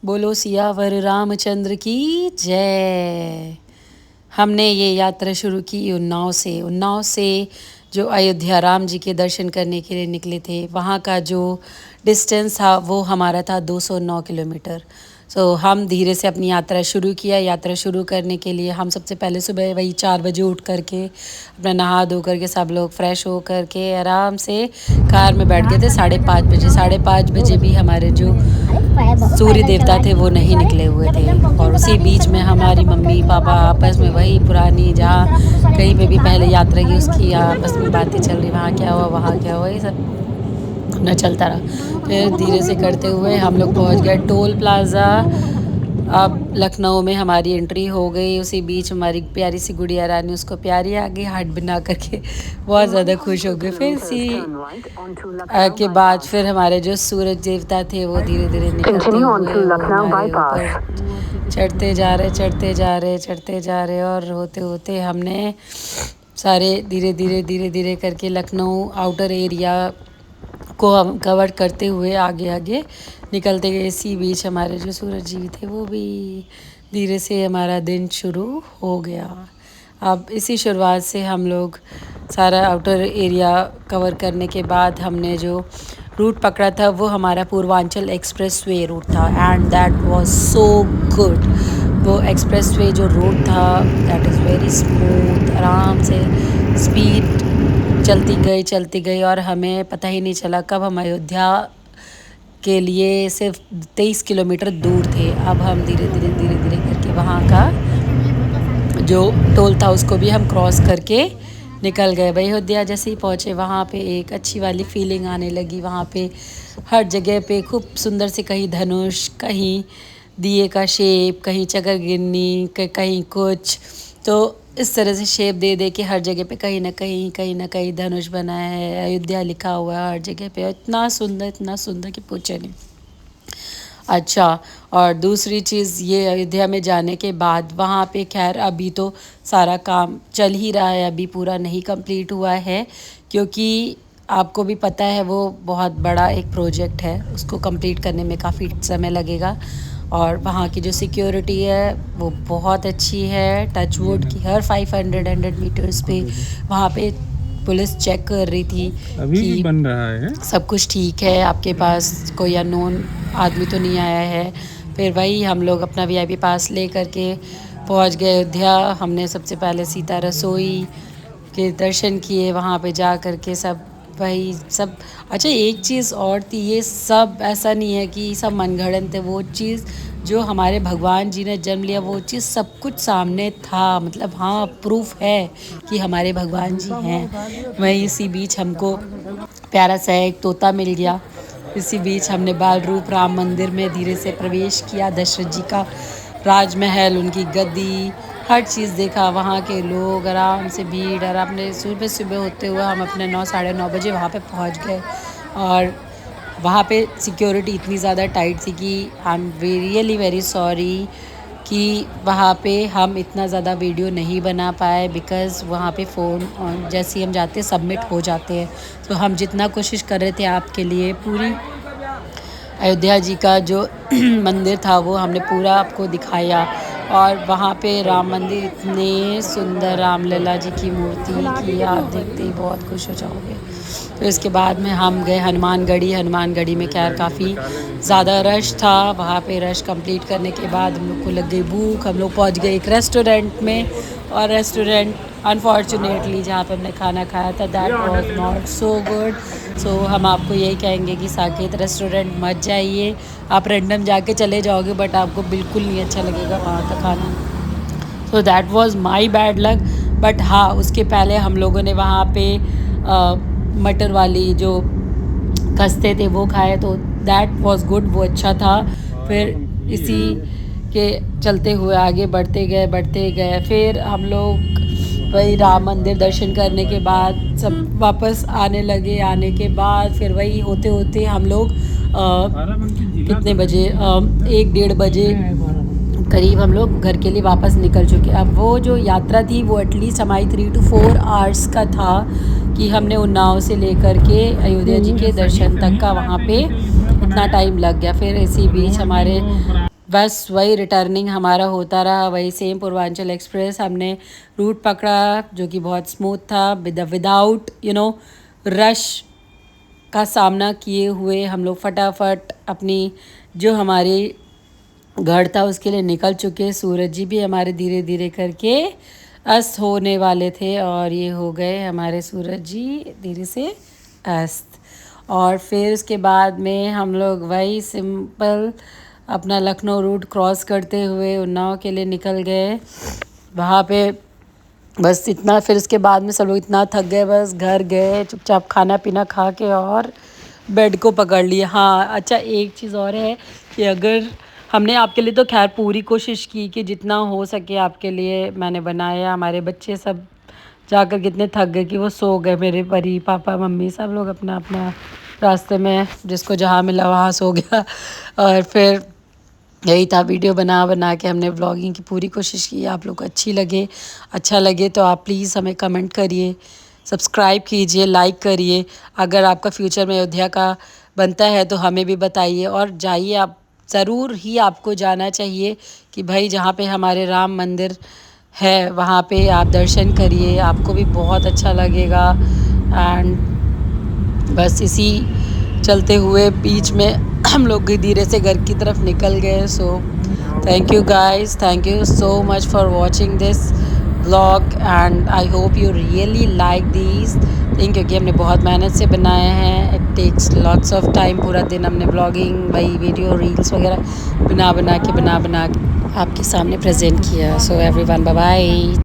बोलो सियावर रामचंद्र की जय। हमने ये यात्रा शुरू की उन्नाव से जो अयोध्या राम जी के दर्शन करने के लिए निकले थे। वहाँ का जो डिस्टेंस था वो हमारा था 209 किलोमीटर। हम धीरे से अपनी यात्रा शुरू किया। यात्रा शुरू करने के लिए हम सबसे पहले सुबह वही 4 बजे उठ करके अपना नहा धो करके सब लोग फ्रेश हो करके आराम से कार में बैठ गए थे 5:30 बजे। 5:30 बजे भी हमारे जो सूर्य देवता थे वो नहीं निकले हुए थे। और उसी बीच में हमारी मम्मी पापा आपस में वही पुरानी, जहाँ कहीं पे भी पहले यात्रा की उसकी आपस में बातें चल रही, वहाँ क्या हुआ वहाँ क्या हुआ, ये सब न चलता रहा। फिर धीरे से करते हुए हम लोग पहुँच गए टोल प्लाज़ा। अब लखनऊ में हमारी एंट्री हो गई। उसी बीच हमारी प्यारी सी गुड़िया रानी, उसको प्यारी आगे हार्ट बना करके बहुत ज़्यादा खुश हो गए। फिर के बाद फिर हमारे जो सूरज देवता थे वो धीरे धीरे निकलते हुए हमारे ऊपर चढ़ते जा रहे और होते होते हमने सारे धीरे धीरे करके लखनऊ आउटर एरिया को हम कवर करते हुए आगे आगे निकलते गए। इसी बीच हमारे जो सूरज जी थे वो भी धीरे से हमारा दिन शुरू हो गया। अब इसी शुरुआत से हम लोग सारा आउटर एरिया कवर करने के बाद हमने जो रूट पकड़ा था वो हमारा पूर्वांचल एक्सप्रेस वे रूट था। And that was so good. वो एक्सप्रेस वे जो रूट था दैट इज़ वेरी स्मूथ। आराम से स्पीड चलती गई और हमें पता ही नहीं चला कब हम अयोध्या के लिए सिर्फ 23 किलोमीटर दूर थे। अब हम धीरे धीरे करके वहाँ का जो टोल था उसको भी हम क्रॉस करके निकल गए। अयोध्या जैसे ही पहुँचे वहाँ पे एक अच्छी वाली फीलिंग आने लगी। वहाँ पे हर जगह पे खूब सुंदर से, कहीं धनुष, कहीं दिए का शेप, कहीं चक्र गिन्नी, कहीं कुछ, तो इस तरह से शेप दे दे के हर जगह पे कहीं ना कहीं धनुष बना है, अयोध्या लिखा हुआ है हर जगह पे। इतना सुंदर कि पूछे नहीं। अच्छा, और दूसरी चीज़ ये, अयोध्या में जाने के बाद वहाँ पे खैर अभी तो सारा काम चल ही रहा है, अभी पूरा नहीं कंप्लीट हुआ है, क्योंकि आपको भी पता है वो बहुत बड़ा एक प्रोजेक्ट है, उसको कंप्लीट करने में काफ़ी समय लगेगा। और वहाँ की जो सिक्योरिटी है वो बहुत अच्छी है। टच वुड की हर 500 मीटर्स पे वहाँ पे पुलिस चेक कर रही थी अभी कि भी बन रहा है, सब कुछ ठीक है, आपके पास कोई अननोन आदमी तो नहीं आया है। फिर वही हम लोग अपना वीआईपी पास ले करके पहुँच गए अयोध्या। हमने सबसे पहले सीता रसोई के दर्शन किए, वहाँ पे जा कर के सब वही सब। अच्छा, एक चीज़ और थी, ये सब ऐसा नहीं है कि सब मनगढ़ंत है। वो चीज़ जो हमारे भगवान जी ने जन्म लिया वो चीज़ सब कुछ सामने था। मतलब हाँ, प्रूफ है कि हमारे भगवान जी हैं। वहीं इसी बीच हमको प्यारा सा एक तोता मिल गया। इसी बीच हमने बाल रूप राम मंदिर में धीरे से प्रवेश किया। दशरथ जी का राजमहल, उनकी गद्दी, हर चीज़ देखा। वहाँ के लोग आराम से भीड़, और अपने सुबह होते हुए हम अपने 9 साढ़े 9 बजे वहाँ पे पहुँच गए। और वहाँ पे सिक्योरिटी इतनी ज़्यादा टाइट थी कि I am really very sorry कि वहाँ पे हम इतना ज़्यादा वीडियो नहीं बना पाए, बिकॉज़ वहाँ पे फ़ोन जैसे ही हम जाते हैं सबमिट हो जाते हैं। तो हम जितना कोशिश कर रहे थे आपके लिए, पूरी अयोध्या जी का जो मंदिर था वो हमने पूरा आपको दिखाया। और वहाँ पे राम मंदिर, इतने सुंदर रामलला जी की मूर्ति की आप देखते ही बहुत खुश हो जाओगे। तो इसके बाद में हम गए हनुमानगढ़ी में खैर काफ़ी ज़्यादा रश था। वहाँ पे रश कंप्लीट करने के बाद हम लोग को लग गई भूख। हम लोग पहुँच गए एक रेस्टोरेंट में, और रेस्टोरेंट अनफॉर्चुनेटली जहाँ पे हमने खाना खाया था that was not so good. So हम आपको यही कहेंगे कि साकेत रेस्टोरेंट मत जाइए। आप रैंडम जाके चले जाओगे बट आपको बिल्कुल नहीं अच्छा लगेगा वहाँ का खाना। So that was my bad luck. But हाँ, उसके पहले हम लोगों ने वहाँ पे मटर वाली जो खस्ते थे वो खाए, तो दैट वाज गुड, वो अच्छा था। फिर इसी के चलते हुए आगे बढ़ते गए। फिर हम लोग वही राम मंदिर दर्शन करने के बाद सब वापस आने लगे। आने के बाद फिर वही होते होते हम लोग कितने बजे, 1-1:30 बजे करीब हम लोग घर के लिए वापस निकल चुके। अब वो जो यात्रा थी वो एटलीस्ट हमारी 3 to 4 आवर्स का था, कि हमने उन्नाव से लेकर के अयोध्या जी के दर्शन तक का वहाँ पे इतना टाइम लग गया। फिर इसी बीच हमारे बस वही रिटर्निंग हमारा होता रहा, वही सेम पूर्वांचल एक्सप्रेस हमने रूट पकड़ा जो कि बहुत स्मूथ था, विदाउट रश का सामना किए हुए हम लोग फटाफट अपनी जो हमारी घर था उसके लिए निकल चुके। सूरज जी भी हमारे धीरे धीरे करके अस्त होने वाले थे और ये हो गए हमारे सूरज जी धीरे से अस्त। और फिर उसके बाद में हम लोग वही सिंपल अपना लखनऊ रूट क्रॉस करते हुए उन्नाव के लिए निकल गए। वहाँ पे बस इतना, फिर उसके बाद में सब लोग इतना थक गए, बस घर गए चुपचाप खाना पीना खा के और बेड को पकड़ लिए। हाँ अच्छा, एक चीज़ और है कि अगर हमने आपके लिए तो खैर पूरी कोशिश की कि जितना हो सके आपके लिए मैंने बनाया। हमारे बच्चे सब जाकर कितने थक गए कि वो सो गए, मेरे परी पापा मम्मी सब लोग अपना अपना रास्ते में जिसको जहाँ मिला वहाँ सो गया। और फिर यही था, वीडियो बना बना के हमने व्लॉगिंग की पूरी कोशिश की। आप लोग को अच्छा लगे तो आप प्लीज़ हमें कमेंट करिए, सब्सक्राइब कीजिए, लाइक करिए। अगर आपका फ्यूचर में अयोध्या का बनता है तो हमें भी बताइए और जाइए। आप ज़रूर ही आपको जाना चाहिए कि भाई जहाँ पे हमारे राम मंदिर है वहाँ पे आप दर्शन करिए, आपको भी बहुत अच्छा लगेगा। एंड बस इसी चलते हुए बीच में हम लोग धीरे से घर की तरफ निकल गए। So thank you guys, thank you so much for watching this vlog and I hope you really like these thing, क्योंकि हमने बहुत मेहनत से बनाए हैं। It takes lots of time, पूरा दिन हमने ब्लॉगिंग वही वीडियो रील्स वगैरह बना बना के आपके सामने प्रेजेंट किया। So everyone bye bye.